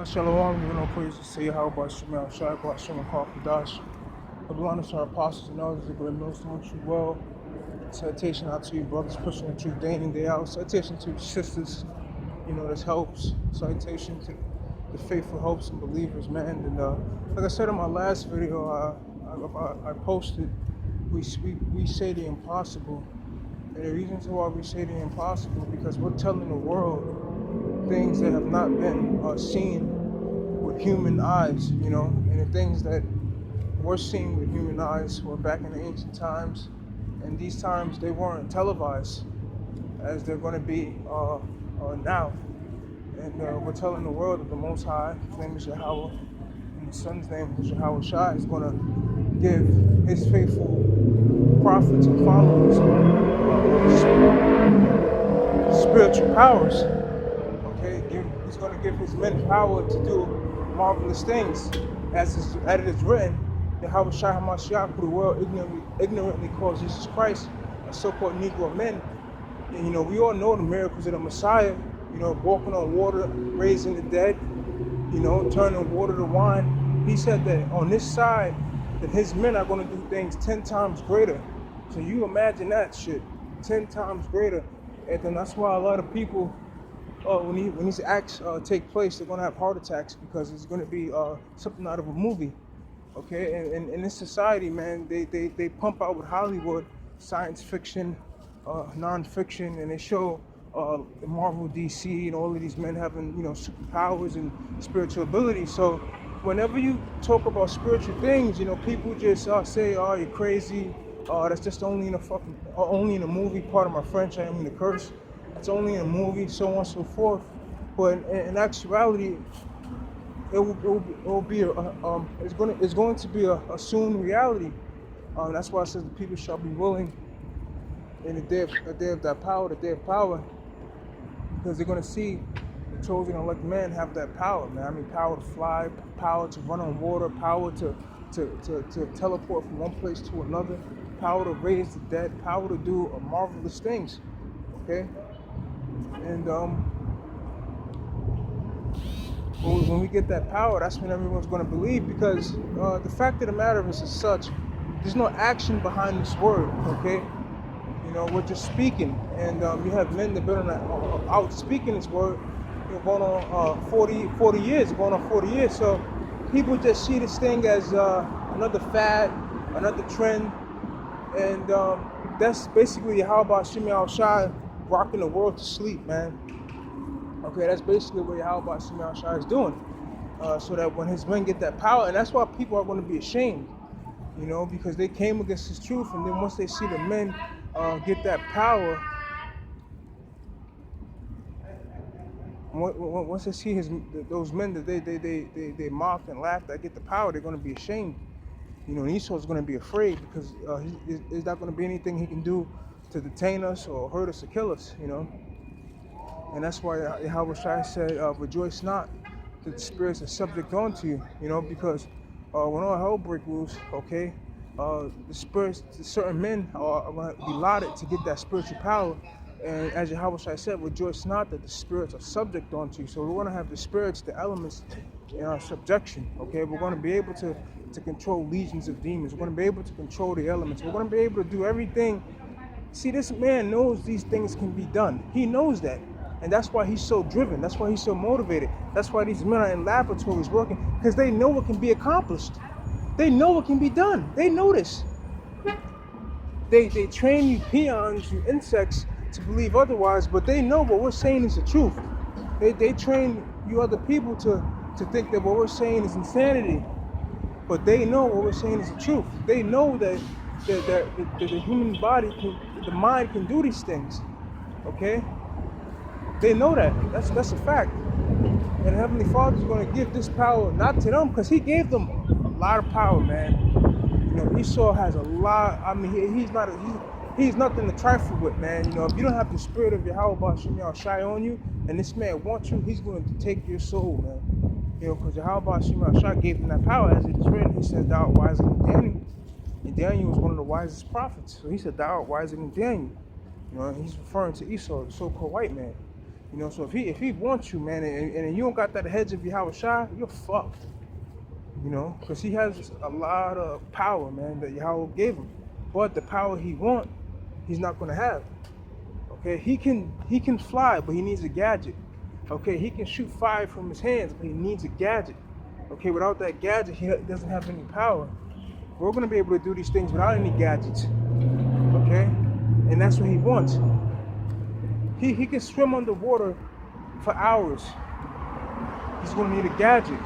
Shalom, you know, praise to say how about Shemal Shai, about Shemal Kadash. But the honest our apostles and elders, the great millstone, true well. Citation out to you, brothers pushing the truth day in and day out. Citation to the sisters, you know, this helps. Citation to the faithful hopes and believers, man. And like I said in my last video, I posted, we say the impossible. And the reasons why we say the impossible, because we're telling the world things that have not been seen with human eyes, you know, and the things that we're seeing with human eyes were back in the ancient times, and these times they weren't televised as they're going to be now. And we're telling the world that the Most High, his name is Yahweh, and his son's name is Yahweh Shai, is going to give his faithful prophets and followers spiritual powers. He's going to give his men power to do marvelous things. As it is written, Yahweh Shai HaMashiach, who the world ignorantly calls Jesus Christ, a so-called Negro men. And, you know, we all know the miracles of the Messiah, you know, walking on water, raising the dead, you know, turning water to wine. He said that on this side, that his men are going to do things 10 times greater. So you imagine that shit, 10 times greater. And then that's why a lot of people, when these acts take place, they're going to have heart attacks, because it's going to be something out of a movie. Okay, and in this society, man, they pump out with Hollywood science fiction, non-fiction, and they show Marvel, DC, and all of these men having, you know, superpowers and spiritual ability. So whenever you talk about spiritual things, you know, people just say, "Oh, you're crazy. That's just only in a movie." Part of my French, I am in the curse. It's only in a movie, so on and so forth. But in actuality, it's going to be a soon reality. That's why it says the people shall be willing in the day of that power, the day of power, because they're going to see the chosen elect men have that power, man. I mean, power to fly, power to run on water, power to teleport from one place to another, power to raise the dead, power to do marvelous things. Okay. And when we get that power, that's when everyone's going to believe, because the fact of the matter is as such, there's no action behind this word, okay? You know, we're just speaking, and you have men that have been out speaking this word, you know, going on 40 years, going on 40 years. So people just see this thing as another fad, another trend, and that's basically how about Shemal Shai rocking the world to sleep, man. Okay, that's basically what Yahweh Shemal Shai is doing. So that when his men get that power, and that's why people are going to be ashamed, you know, because they came against his truth, and then once they see the men get that power, once they see those men that they mocked and laughed at get the power, they're going to be ashamed. You know, and Esau's going to be afraid, because there's not going to be anything he can do to detain us or hurt us or kill us, you know. And that's why Yahweh Shai said, rejoice not that the spirits are subject unto you, you know, because when all hell breaks loose, okay, the spirits, certain men are going to be lauded to get that spiritual power. And as Yahweh Shai said, rejoice not that the spirits are subject unto you. So we're going to have the spirits, the elements in our subjection, okay? We're going to be able to control legions of demons. We're going to be able to control the elements. We're going to be able to do everything. See, this man knows these things can be done. He knows that. And that's why he's so driven. That's why he's so motivated. That's why these men are in laboratories working, because they know what can be accomplished. They know what can be done. They know this. They train you peons, you insects, to believe otherwise, but they know what we're saying is the truth. They train you other people to think that what we're saying is insanity. But they know what we're saying is the truth. They know that the human body, the mind can do these things. Okay? They know that. That's a fact. And Heavenly Father is going to give this power not to them, because he gave them a lot of power, man. You know, Esau has a lot. I mean, he's nothing to trifle with, man. You know, if you don't have the spirit of Yahweh Shemal Shai on you, and this man wants you, he's going to take your soul, man. You know, because Yahweh Shemal Shai gave him that power, as it is written. He says, "Thou art wiser than Daniel." And Daniel was one of the wisest prophets. So he said, "Thou art wiser than Daniel." You know, and he's referring to Esau, the so-called white man. You know, so if he wants you, man, and you don't got that hedge of Yahweh Shai, you're fucked. You know, because he has a lot of power, man, that Yahweh gave him. But the power he want, he's not gonna have. Okay, he can fly, but he needs a gadget. Okay, he can shoot fire from his hands, but he needs a gadget. Okay, without that gadget, he doesn't have any power. We're gonna be able to do these things without any gadgets. Okay, and that's what he wants. He can swim underwater for hours. He's gonna need a gadget.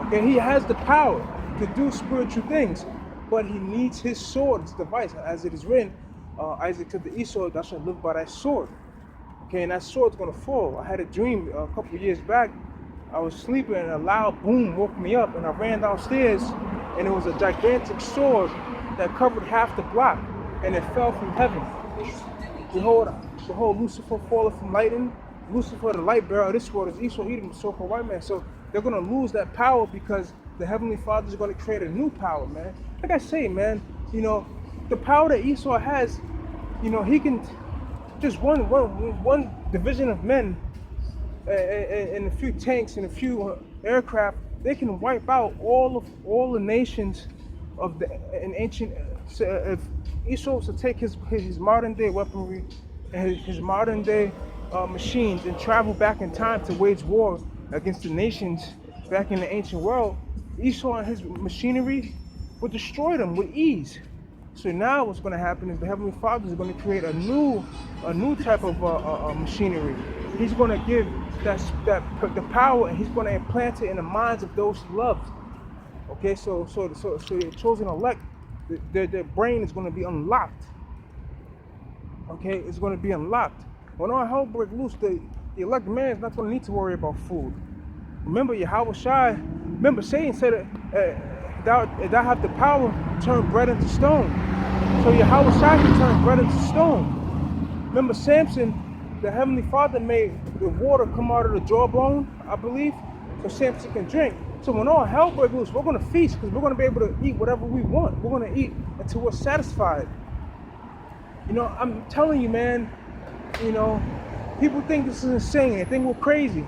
Okay, he has the power to do spiritual things, but he needs his sword, his device, as it is written. Isaac said to Esau, "Thou shalt live by thy sword." Okay, and that sword's gonna fall. I had a dream a couple of years back. I was sleeping and a loud boom woke me up, and I ran downstairs, and it was a gigantic sword that covered half the block, and it fell from heaven. Behold, Lucifer falleth from lightning. Lucifer, the light bearer of this world, is Esau, Edom, the so-called white man. So they're gonna lose that power because the Heavenly Father is gonna create a new power, man. Like I say, man, you know, the power that Esau has, you know, he can just one division of men and a few tanks and a few aircraft, they can wipe out all the nations of an ancient. If Esau was to take his modern day weaponry and his modern day machines and travel back in time to wage war against the nations back in the ancient world, Esau and his machinery would destroy them with ease. So now what's going to happen is the Heavenly Father is going to create a new type of machinery. He's going to give the power, and he's going to implant it in the minds of those he loves. Okay, so the chosen elect, their brain is going to be unlocked. Okay, it's going to be unlocked. When all hell breaks loose, the elect man is not going to need to worry about food. Remember, Yahweh Shai. Remember, Satan said, "Thou have the power to turn bread into stone." So Yahweh Shai can turn bread into stone. Remember, Samson, the Heavenly Father made the water come out of the jawbone, I believe, so Samson can drink. So when all hell breaks loose, we're going to feast because we're going to be able to eat whatever we want. We're going to eat until we're satisfied. You know, I'm telling you, man, you know, people think this is insane. They think we're crazy.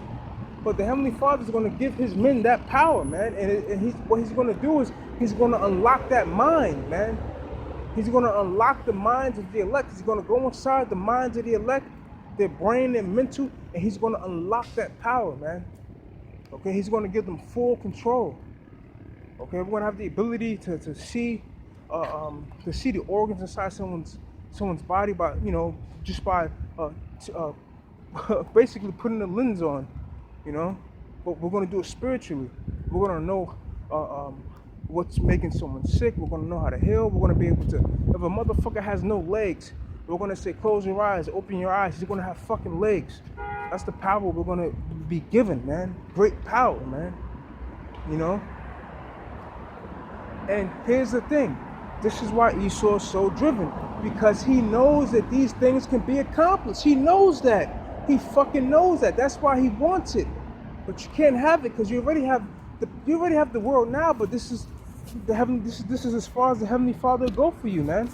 But the Heavenly Father is going to give his men that power, man. And what he's going to do is he's going to unlock that mind, man. He's going to unlock the minds of the elect. He's going to go inside the minds of the elect, their brain, their mental, and he's going to unlock that power, man. Okay, he's going to give them full control. Okay, we're going to have the ability to see the organs inside someone's body by, you know, just by basically putting the lens on, you know. But we're going to do it spiritually. We're going to know what's making someone sick. We're going to know how to heal. We're going to be able to, if a motherfucker has no legs, we're going to say, close your eyes, open your eyes. He's going to have fucking legs. That's the power we're going to be given, man. Great power, man. You know? And here's the thing. This is why Esau is so driven. Because he knows that these things can be accomplished. He knows that. He fucking knows that. That's why he wants it. But you can't have it because you already have the world now, but this is as far as the Heavenly Father will go for you, man.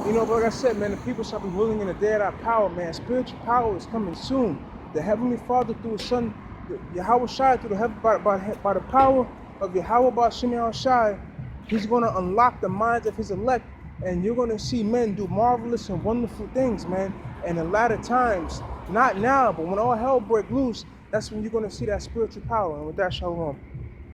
You know, but like I said, man, the people shall be willing in the day of our power, man. Spiritual power is coming soon. The Heavenly Father through his Son, Yahweh Shai, through by the power of Yahweh Ba'Shem Yahweh Shai, he's going to unlock the minds of his elect, and you're going to see men do marvelous and wonderful things, man. And in latter times, not now, but when all hell breaks loose, that's when you're going to see that spiritual power. And with that, shalom.